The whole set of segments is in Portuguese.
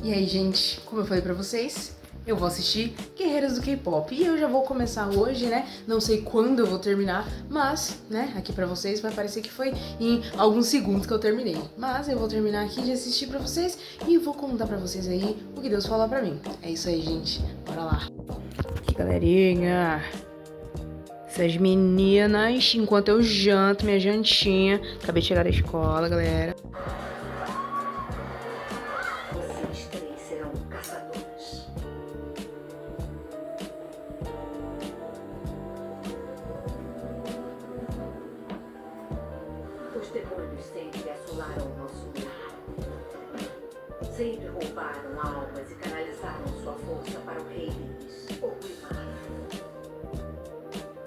E aí, gente, como eu falei pra vocês, eu vou assistir Guerreiras do K-Pop. E eu já vou começar hoje, né? Não sei quando eu vou terminar, mas, né, aqui pra vocês vai parecer que foi em alguns segundos que eu terminei. Mas eu vou terminar aqui de assistir pra vocês e vou contar pra vocês aí o que Deus falou pra mim. É isso aí, gente. Bora lá. Aqui, galerinha. Essas meninas, enquanto eu janto minha jantinha. Acabei de chegar da escola, galera. Vocês três serão caçadoras. Os demônios sempre assolaram o nosso lar. Sempre roubaram almas e canalizaram sua força para o rei deles, o Primar.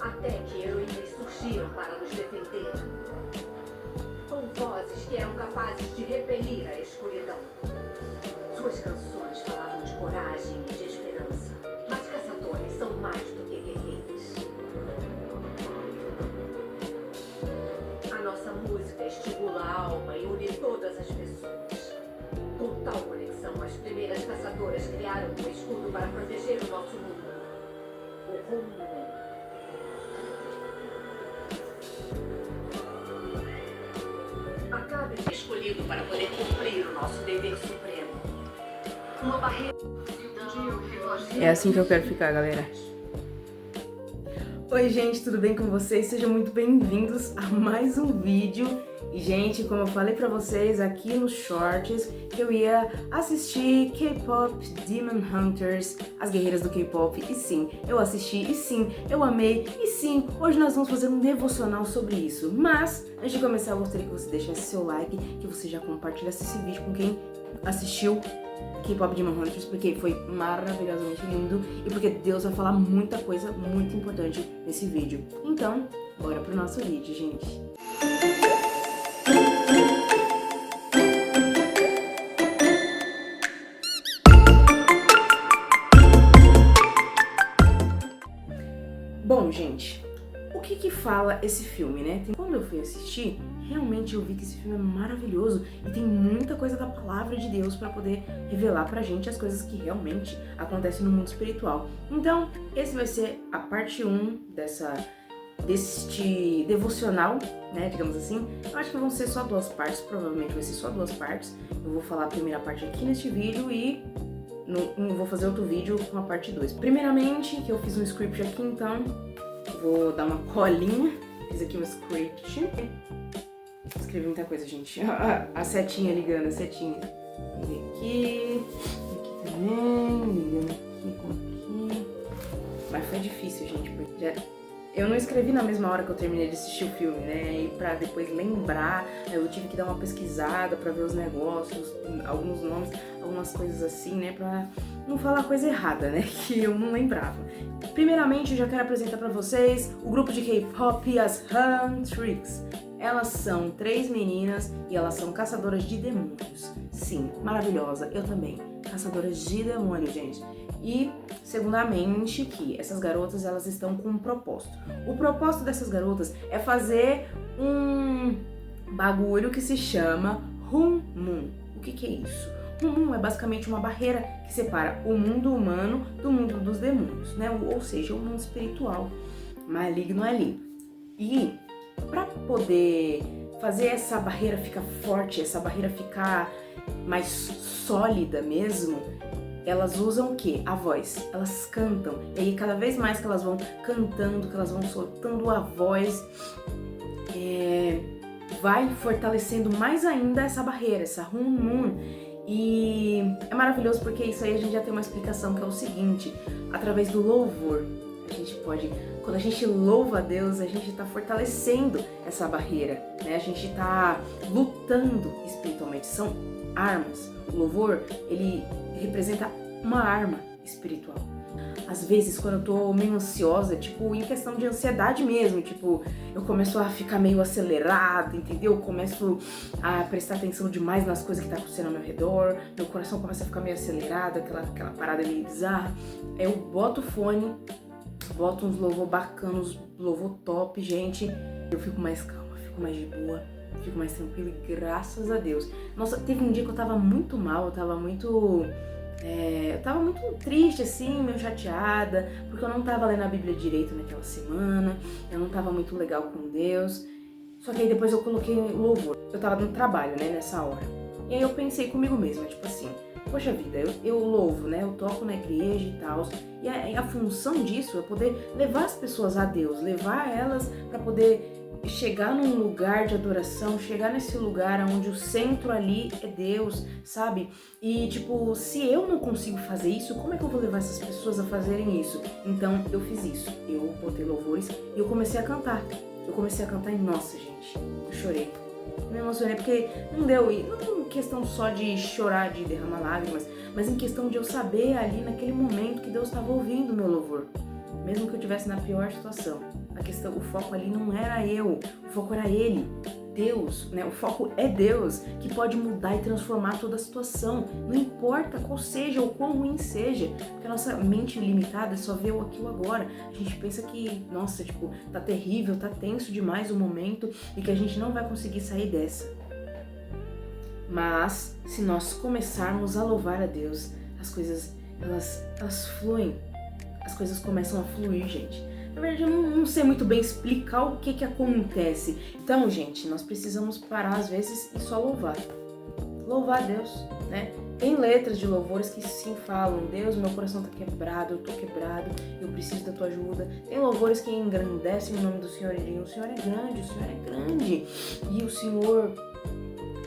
Até que heroínas surgiram para nos defender. Com vozes que eram capazes de repelir a escuridão. Suas canções falavam de coragem e de esperança. Mas caçadores são mais do que guerreiros. A nossa música estimula a alma e une todas as pessoas. Com tal conexão, as primeiras caçadoras criaram um escudo para proteger o nosso mundo. O Hum. Acabe escolhido para poder cumprir o nosso dever supremo. Uma barreira. É assim que eu quero ficar, galera. Oi, gente, tudo bem com vocês? Sejam muito bem-vindos a mais um vídeo. E, gente, como eu falei pra vocês aqui nos shorts, que eu ia assistir K-Pop Demon Hunters, as guerreiras do K-Pop. E sim, eu assisti, e sim, eu amei, e sim, hoje nós vamos fazer um devocional sobre isso. Mas, antes de começar, eu gostaria que você deixasse seu like, que você já compartilhasse esse vídeo com quem assistiu K-Pop Demon Hunters, porque foi maravilhosamente lindo e porque Deus vai falar muita coisa muito importante nesse vídeo. Então, bora pro nosso vídeo, gente. Bom, gente, o que fala esse filme, né? Quando eu fui assistir, realmente eu vi que esse filme é maravilhoso e tem muita coisa da palavra de Deus para poder revelar pra gente as coisas que realmente acontecem no mundo espiritual. Então, esse vai ser a parte 1 deste devocional, né, digamos assim. Eu acho que vão ser só 2 partes, provavelmente vai ser só 2 partes. Eu vou falar a primeira parte aqui neste vídeo e vou fazer outro vídeo com a parte 2. Primeiramente, que eu fiz um script aqui, então vou dar uma colinha. Fiz aqui um script. Escrevi muita coisa, gente. A setinha ligando, a setinha. Aqui também, ligando aqui. Mas foi difícil, gente, porque eu não escrevi na mesma hora que eu terminei de assistir o filme, né? E pra depois lembrar, eu tive que dar uma pesquisada pra ver os negócios, alguns nomes, algumas coisas assim, né? Pra não falar coisa errada, né? Que eu não lembrava. Primeiramente, eu já quero apresentar pra vocês o grupo de K-Pop, as Huntrix. Elas são 3 meninas e elas são caçadoras de demônios. Sim, maravilhosa. Eu também. Caçadoras de demônios, gente. E, segundamente, que essas garotas, elas estão com um propósito. O propósito dessas garotas é fazer um bagulho que se chama Hum. O que é isso? Hum é basicamente uma barreira que separa o mundo humano do mundo dos demônios, né? Ou seja, o mundo espiritual maligno ali. E para poder fazer essa barreira ficar forte, essa barreira ficar mais sólida mesmo, elas usam o quê? A voz. Elas cantam. E aí, cada vez mais que elas vão cantando, que elas vão soltando a voz, vai fortalecendo mais ainda essa barreira, essa Hum. E é maravilhoso porque isso aí a gente já tem uma explicação, que é o seguinte: através do louvor, a gente pode, quando a gente louva a Deus, a gente está fortalecendo essa barreira, né? A gente está lutando espiritualmente, são armas. O louvor, ele representa uma arma espiritual. Às vezes, quando eu tô meio ansiosa, tipo, em questão de ansiedade mesmo, tipo, eu começo a ficar meio acelerada, entendeu? Eu começo a prestar atenção demais nas coisas que tá acontecendo ao meu redor, meu coração começa a ficar meio acelerado, aquela parada meio bizarra. Aí eu boto o fone, boto uns louvor bacanos, louvor top, gente, eu fico mais calma, fico mais de boa. fico mais tranquila e graças a Deus. Nossa, teve um dia que eu tava muito mal, eu tava muito triste, assim, meio chateada, porque eu não tava lendo a Bíblia direito naquela semana, eu não tava muito legal com Deus. Só que aí depois eu coloquei louvor. Eu tava no trabalho, né, nessa hora. E aí eu pensei comigo mesma, tipo assim, poxa vida, eu louvo, né, eu toco na igreja e tal. E a função disso é poder levar as pessoas a Deus, levar elas pra poder chegar num lugar de adoração, chegar nesse lugar onde o centro ali é Deus, sabe? E tipo, se eu não consigo fazer isso, como é que eu vou levar essas pessoas a fazerem isso? Então eu fiz isso, eu botei louvores e eu comecei a cantar. Eu comecei a cantar e nossa, gente, eu chorei. Me emocionei porque não deu, e não em questão só de chorar, de derramar lágrimas, mas em questão de eu saber ali naquele momento que Deus estava ouvindo o meu louvor. Mesmo que eu estivesse na pior situação. O foco ali não era eu, o foco era Ele, Deus, né? O foco é Deus, que pode mudar e transformar toda a situação. Não importa qual seja ou quão ruim seja, porque a nossa mente limitada só vê o aqui e o agora. A gente pensa que, nossa, tipo, tá terrível, tá tenso demais o momento e que a gente não vai conseguir sair dessa. Mas, se nós começarmos a louvar a Deus, as coisas, elas fluem. As coisas começam a fluir, gente. Na verdade, eu não sei muito bem explicar o que acontece. Então, gente, nós precisamos parar às vezes e só louvar. Louvar a Deus, né? Tem letras de louvores que sim falam: Deus, meu coração tá quebrado, eu tô quebrado, eu preciso da tua ajuda. Tem louvores que engrandecem o nome do Senhor e dizem: o Senhor é grande, o Senhor é grande. E o Senhor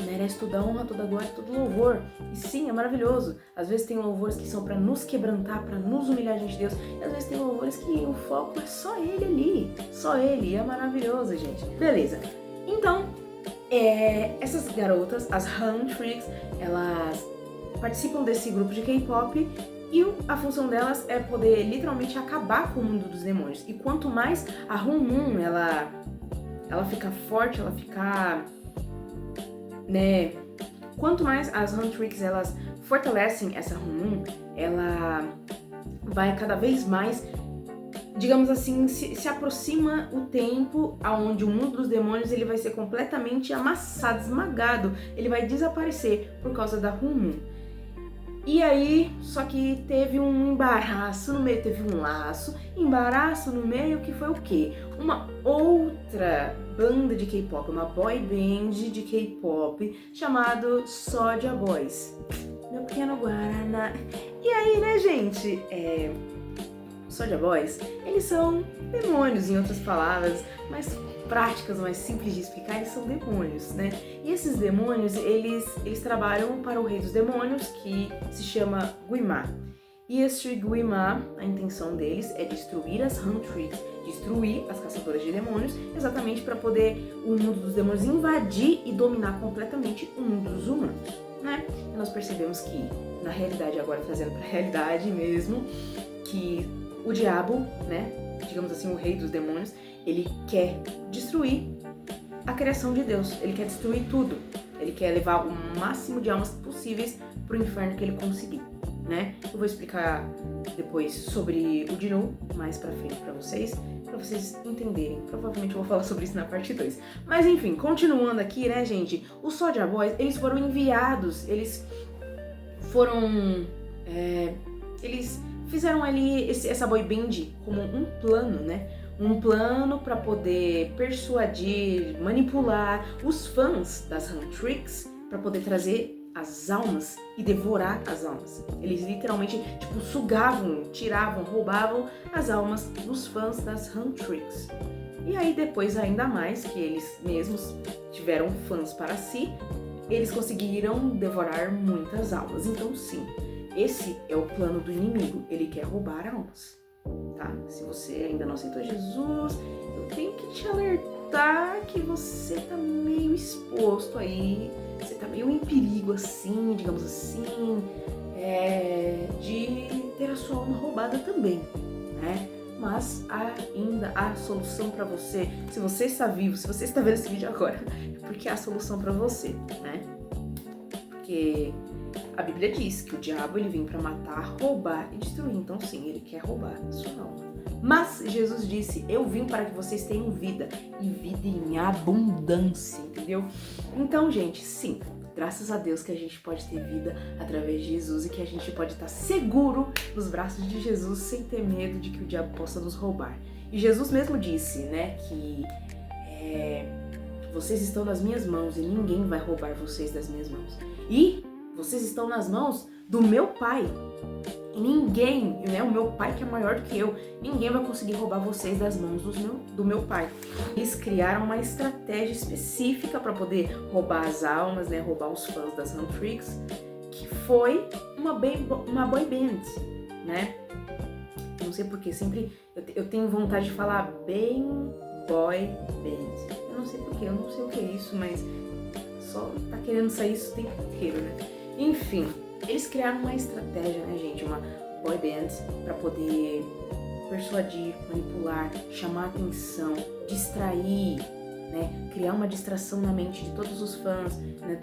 merece toda a honra, toda a glória, todo louvor. E sim, é maravilhoso. Às vezes tem louvores que são para nos quebrantar, para nos humilhar diante de Deus. E às vezes tem louvores que o foco é só Ele ali. Só Ele. E é maravilhoso, gente. Beleza. Então, essas garotas, as Huntrix, elas participam desse grupo de K-pop. E a função delas é poder literalmente acabar com o mundo dos demônios. E quanto mais a Hunmoon, ela fica forte, ela fica... né? Quanto mais as Huntrix elas fortalecem essa Hunmoon, ela vai cada vez mais, digamos assim, se aproxima o tempo aonde o mundo dos demônios ele vai ser completamente amassado, esmagado, ele vai desaparecer por causa da Hunmoon. E aí, só que teve um embaraço no meio, teve um embaraço no meio, que foi o quê? Uma outra banda de K-pop, uma boy band de K-pop chamado Soulja Boys. Meu pequeno Guaraná. E aí, né, gente? Soulja Boys, eles são demônios, em outras palavras, mais práticas, mais simples de explicar, eles são demônios, né? E esses demônios, eles trabalham para o rei dos demônios, que se chama Guimá. E este Guimá, a intenção deles é destruir as Huntrix, destruir as caçadoras de demônios, exatamente para poder o mundo dos demônios invadir e dominar completamente o mundo dos humanos, né? E nós percebemos que, na realidade, agora trazendo para a realidade mesmo, que o diabo, né, digamos assim, o rei dos demônios, ele quer destruir a criação de Deus, ele quer destruir tudo, ele quer levar o máximo de almas possíveis pro inferno que ele conseguir, né? Eu vou explicar depois sobre o Dinu mais pra frente pra vocês entenderem. Provavelmente eu vou falar sobre isso na parte 2. Mas enfim, continuando aqui, né, gente? Os Soulja Boys, eles foram enviados, eles fizeram ali essa boy band como um plano, né? Um plano para poder persuadir, manipular os fãs das Huntrix para poder trazer as almas e devorar as almas. Eles literalmente, tipo, sugavam, tiravam, roubavam as almas dos fãs das Huntrix. E aí depois, ainda mais, que eles mesmos tiveram fãs para si, eles conseguiram devorar muitas almas. Então sim, esse é o plano do inimigo, ele quer roubar almas. Tá? Se você ainda não aceitou Jesus, eu tenho que te alertar que você tá meio exposto aí, você tá meio em perigo assim, digamos assim, de ter a sua alma roubada também, né? Mas ainda há solução pra você. Se você está vivo, se você está vendo esse vídeo agora, é porque há solução pra você, né? Porque a Bíblia diz que o diabo ele vem para matar, roubar e destruir. Então sim, ele quer roubar a sua alma. Mas Jesus disse, eu vim para que vocês tenham vida e vida em abundância, entendeu? Então, gente, sim, graças a Deus que a gente pode ter vida através de Jesus e que a gente pode estar seguro nos braços de Jesus sem ter medo de que o diabo possa nos roubar. E Jesus mesmo disse, né, que vocês estão nas minhas mãos e ninguém vai roubar vocês das minhas mãos. E vocês estão nas mãos do meu Pai. Ninguém, né, o meu Pai que é maior do que eu, ninguém vai conseguir roubar vocês das mãos do meu Pai. Eles criaram uma estratégia específica para poder roubar as almas, né, roubar os fãs das Huntrix, que foi uma boy band, né? Não sei porque, sempre eu tenho vontade de falar bem boy band. Eu não sei porque, eu não sei o que é isso, mas só tá querendo sair isso o tempo inteiro, né? Enfim, eles criaram uma estratégia, né, gente? Uma boy band pra poder persuadir, manipular, chamar atenção, distrair, né? Criar uma distração na mente de todos os fãs, né?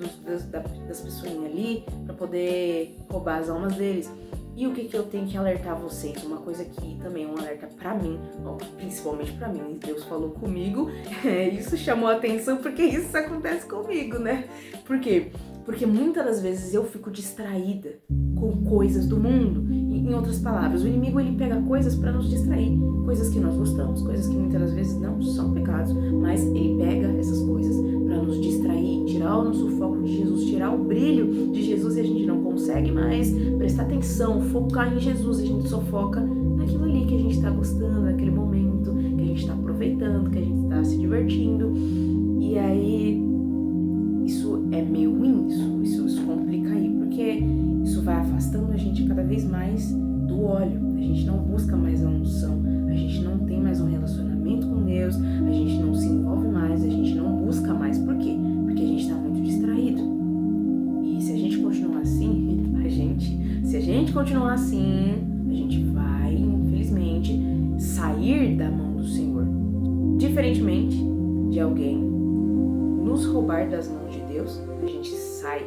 Das pessoinhas ali, pra poder roubar as almas deles. E o que eu tenho que alertar vocês? Uma coisa que também é um alerta pra mim, ó, principalmente pra mim, Deus falou comigo, isso chamou a atenção porque isso acontece comigo, né? Por quê? Porque muitas das vezes eu fico distraída com coisas do mundo. Em outras palavras, o inimigo ele pega coisas pra nos distrair, coisas que nós gostamos, coisas que muitas das vezes não são pecados, mas ele pega essas coisas pra nos distrair, tirar o nosso foco de Jesus, tirar o brilho de Jesus e a gente não consegue mais prestar atenção, focar em Jesus, a gente só foca naquilo ali que a gente tá gostando, naquele momento, que a gente tá aproveitando, que a gente tá se divertindo. E aí, isso é meio ruim, isso complica aí, porque isso vai afastando a gente cada vez mais do óleo. A gente não busca mais a unção, a gente não tem mais um relacionamento com Deus, a gente não se envolve mais, a gente não busca mais. Por quê? Porque a gente tá muito distraído. E se a gente continuar assim, a gente vai, infelizmente, sair da mão do Senhor. Diferentemente de alguém nos roubar das mãos de Deus, a gente sai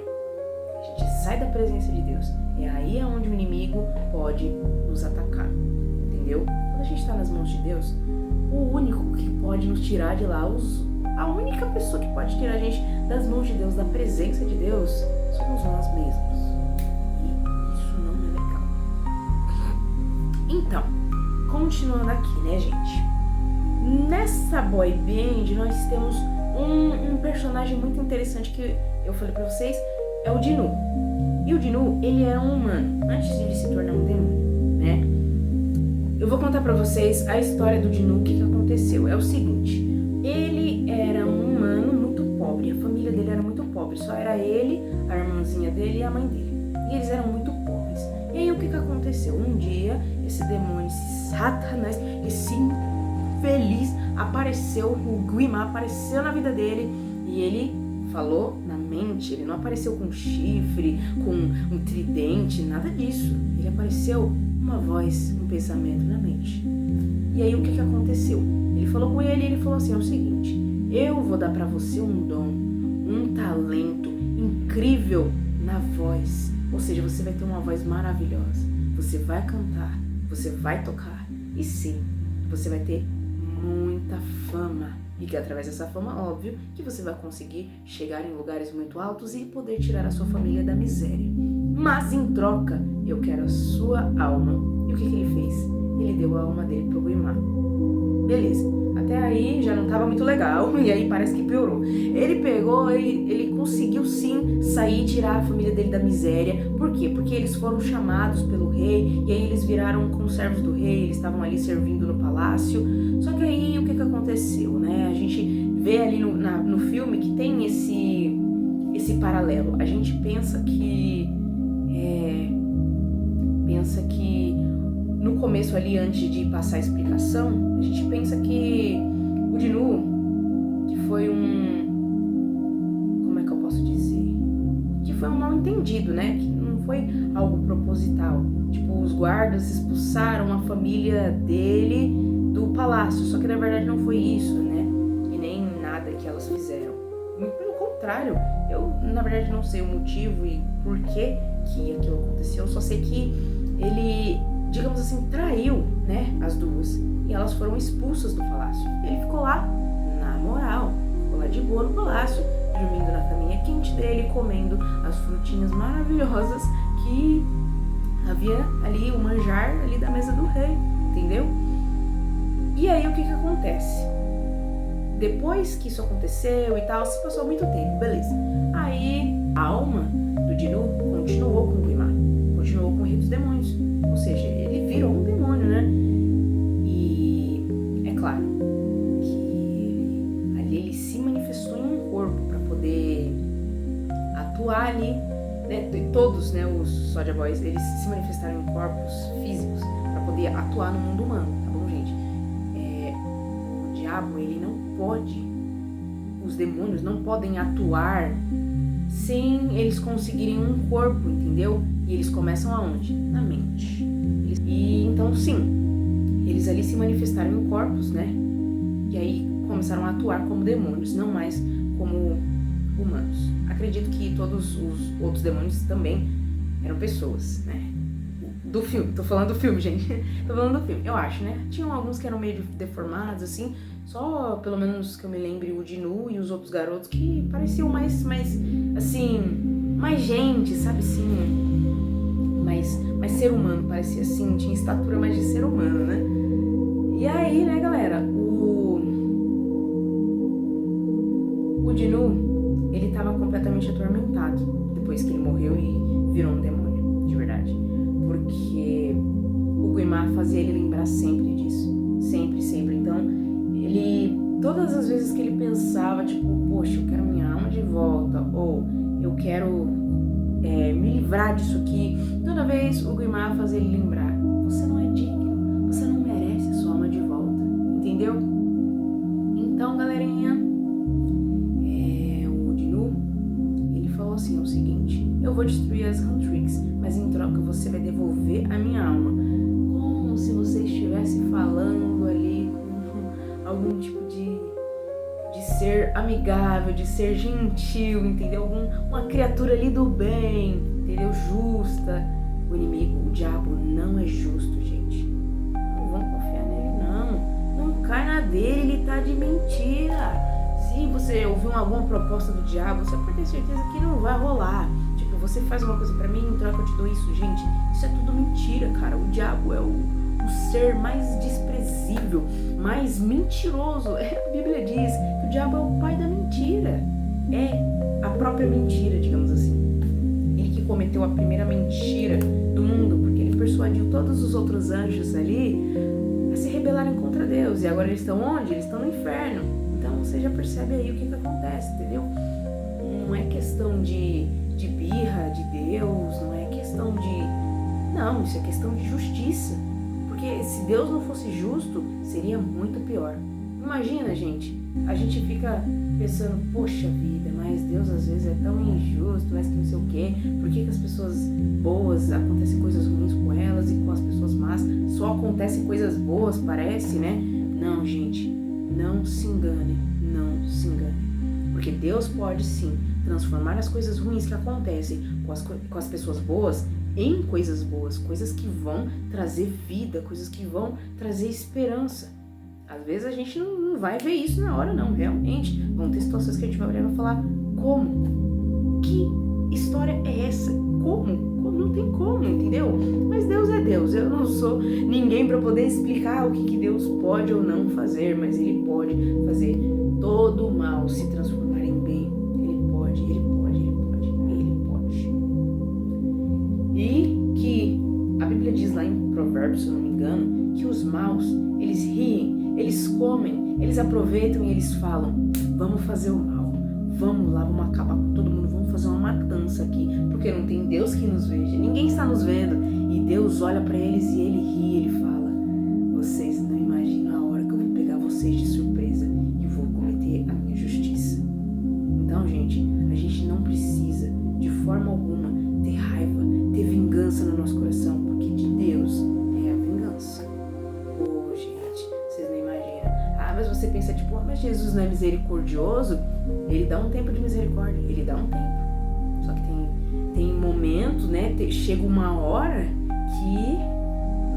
da presença de Deus. É aí onde o inimigo pode nos atacar, entendeu? Quando a gente está nas mãos de Deus, o único que pode nos tirar de lá, a única pessoa que pode tirar a gente das mãos de Deus, da presença de Deus, somos nós mesmos. E isso não é legal. Então, continuando aqui, né, gente? Nessa boy band, nós temos um personagem muito interessante que eu falei pra vocês, é o Dinu. E o Dinu, ele era um humano, antes de ele se tornar um demônio, né? Eu vou contar pra vocês a história do Dinu, o que aconteceu. É o seguinte, ele era um humano muito pobre, a família dele era muito pobre, só era ele, a irmãzinha dele e a mãe dele. E eles eram muito pobres. E aí o que aconteceu? Um dia, esse demônio, esse Satanás, esse infeliz, apareceu, o Guimá apareceu na vida dele e ele falou na mente, ele não apareceu com chifre, com um tridente, nada disso. Ele apareceu uma voz, um pensamento na mente. E aí o que aconteceu? Ele falou com ele e ele falou assim, é o seguinte, eu vou dar pra você um dom, um talento incrível na voz. Ou seja, você vai ter uma voz maravilhosa. Você vai cantar, você vai tocar e sim, você vai ter muita fama. E que através dessa fama, óbvio, que você vai conseguir chegar em lugares muito altos e poder tirar a sua família da miséria. Mas em troca, eu quero a sua alma. E o que ele fez? Ele deu a alma dele pro Guimá. Beleza, até aí já não tava muito legal, e aí parece que piorou. Ele pegou, ele conseguiu sim sair e tirar a família dele da miséria. Por quê? Porque eles foram chamados pelo rei, e aí eles viraram conservos do rei, eles estavam ali servindo no palácio. Só que aí o que aconteceu, né? A gente vê ali no filme que tem esse paralelo. A gente pensa que no começo ali, antes de passar a explicação, a gente pensa que o Dinu, que foi como é que eu posso dizer? Que foi um mal entendido, né? Que não foi algo proposital. Tipo, os guardas expulsaram a família dele do palácio, só que na verdade não foi isso, né? E nem nada que elas fizeram. Muito pelo contrário. Eu, na verdade, não sei o motivo e por que aquilo aconteceu. Eu só sei que ele, digamos assim, traiu, né, as duas. E elas foram expulsas do palácio. Ele ficou lá, na moral. Ficou lá de boa no palácio, dormindo na caminha quente dele, comendo as frutinhas maravilhosas que havia ali, o manjar ali da mesa do rei, entendeu? E aí o que acontece? Depois que isso aconteceu e tal, se passou muito tempo, beleza. Aí a alma do Dinu continuou com o Guimar, continuou com o Rei dos Demônios. Ou seja, ele virou um demônio, né? E é claro que ali ele se manifestou em um corpo para poder atuar ali, né? Todos, né, os Soulja Boys, eles se manifestaram em corpos físicos para poder atuar no mundo humano, tá bom, gente? O diabo, ele não pode, os demônios não podem atuar sem eles conseguirem um corpo, entendeu? E eles começam aonde? Na mente. E então, sim, eles ali se manifestaram em corpos, né? E aí começaram a atuar como demônios, não mais como humanos. Acredito que todos os outros demônios também eram pessoas, né? Do filme, tô falando do filme, gente. Tô falando do filme, eu acho, né? Tinham alguns que eram meio deformados, assim. Só, pelo menos que eu me lembre, o Dinu e os outros garotos que pareciam mais assim, mais gente, sabe assim? Mais ser humano, parecia assim, tinha estatura mais de ser humano, né? E aí, né, galera, o Dinu, ele tava completamente atormentado depois que ele morreu e virou um demônio, de verdade. Porque o Guimar fazia ele lembrar sempre disso. Sempre, sempre. Então, ele, todas as vezes que ele pensava, tipo, poxa, eu quero minha alma de volta, ou eu quero me livrar disso aqui, toda vez o Guimar fazia ele lembrar, você não é digno, você não merece a sua alma de volta, entendeu? Então, galerinha, o Dinu, ele falou assim, o seguinte, eu vou destruir as Huntrix, mas em troca você vai devolver a minha alma. Como se você estivesse falando ali com algum tipo de ser amigável, de ser gentil, entendeu? Uma criatura ali do bem, entendeu? Justa. O inimigo, o diabo, não é justo, gente. Não vão confiar nele, não. Não cai na dele, ele tá de mentira. Se você ouviu alguma proposta do diabo, você pode ter certeza que não vai rolar. Tipo, você faz uma coisa pra mim, em troca eu te dou isso. Gente, isso é tudo mentira, cara. O diabo é o ser mais desprezível, mais mentiroso. A Bíblia diz que o diabo é o pai da mentira. É a própria mentira, digamos assim. Ele que cometeu a primeira mentira do mundo, porque ele persuadiu todos os outros anjos ali a se rebelarem contra Deus. E agora eles estão onde? Eles estão no inferno. Então você já percebe aí o que acontece, entendeu? Não é questão de birra de Deus, não é questão de... Não, isso é questão de justiça. Porque se Deus não fosse justo, seria muito pior. Imagina, gente, a gente fica pensando, poxa vida, mas Deus às vezes é tão injusto, mas que não sei o quê. Por que as pessoas boas acontecem coisas ruins com elas e com as pessoas más só acontecem coisas boas, parece, né? Não, gente, não se engane, não se engane. Porque Deus pode sim transformar as coisas ruins que acontecem com as pessoas boas em coisas boas, coisas que vão trazer vida, coisas que vão trazer esperança. Às vezes a gente não vai ver isso na hora, não, realmente. Vão ter situações que a gente vai olhar e vai falar, como? Que história é essa? Como? Não tem como, entendeu? Mas Deus é Deus, eu não sou ninguém para poder explicar o que Deus pode ou não fazer, mas Ele pode fazer todo o mal se transformar em bem. Ele pode. E que a Bíblia diz lá em Provérbios, se eu não me engano, que os maus, eles riem, eles comem, eles aproveitam e eles falam, vamos fazer o mal, vamos lá, vamos acabar com todo mundo, vamos fazer uma matança aqui, porque não tem Deus que nos veja, ninguém está nos vendo, e Deus olha para eles e ele ri, ele fala, vocês não imaginam a hora que eu vou pegar vocês de surpresa e vou cometer a minha justiça. Então, gente, a gente não precisa, de forma alguma, ter raiva, ter vingança no nosso coração, porque de Deus é a vingança. Gente, vocês não imaginam. Mas você pensa tipo, mas Jesus não é misericordioso? Ele dá um tempo de misericórdia, ele dá um tempo. Só que tem momentos, né? Chega uma hora que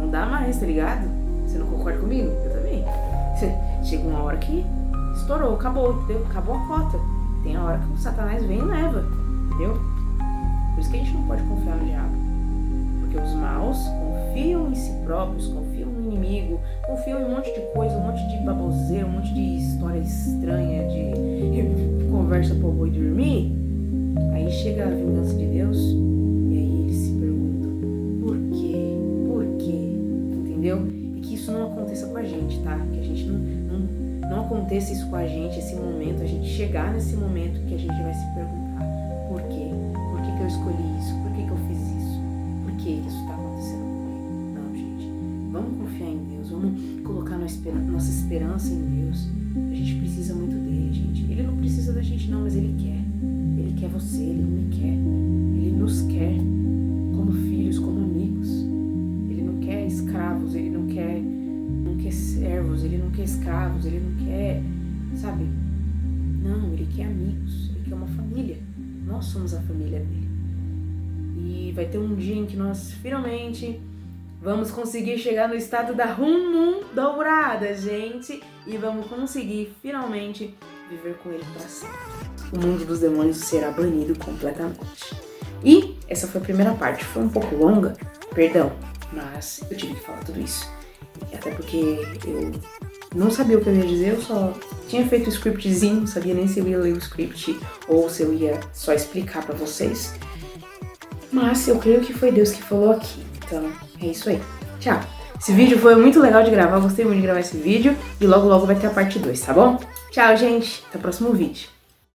não dá mais, tá ligado? Você não concorda comigo? Eu também. Chega uma hora que estourou, acabou, entendeu? Acabou a cota. Tem a hora que o Satanás vem e leva, entendeu? Por isso que a gente não pode confiar no diabo. Porque os maus confiam em si próprios, confiam no inimigo, confiam em um monte de coisa, um monte de baboseira, um monte de história estranha, de conversa pro boi dormir. Aí chega a vingança de Deus e aí eles se perguntam, por quê? Por quê? Entendeu? E que isso não aconteça com a gente, tá? Que a gente não aconteça isso com a gente, esse momento, a gente chegar nesse momento que a gente vai se perguntar, por quê? Por que eu escolhi isso? Por que eu fiz isso? Por que isso tá acontecendo comigo? Não, gente. Vamos confiar em Deus, vamos colocar nossa esperança em Deus. A gente precisa muito dele, gente. Ele não precisa da gente não, mas ele quer. Ele quer você, ele me quer. Ele nos quer como filhos, como amigos. Ele não quer escravos, ele não quer servos, ele não quer escravos, ele não quer, sabe? Não, ele quer amigos, ele quer uma família. Nós somos a família dele. E vai ter um dia em que nós finalmente vamos conseguir chegar no estado da Rum dourada, gente. E vamos conseguir finalmente viver com ele para sempre. O mundo dos demônios será banido completamente. E essa foi a primeira parte. Foi um pouco longa, perdão, mas eu tive que falar tudo isso. Até porque eu não sabia o que eu ia dizer, eu só tinha feito o scriptzinho, não sabia nem se eu ia ler o script ou se eu ia só explicar pra vocês. Mas eu creio que foi Deus que falou aqui. Então, é isso aí. Tchau. Esse vídeo foi muito legal de gravar, eu gostei muito de gravar esse vídeo e logo logo vai ter a parte 2, tá bom? Tchau, gente. Até o próximo vídeo.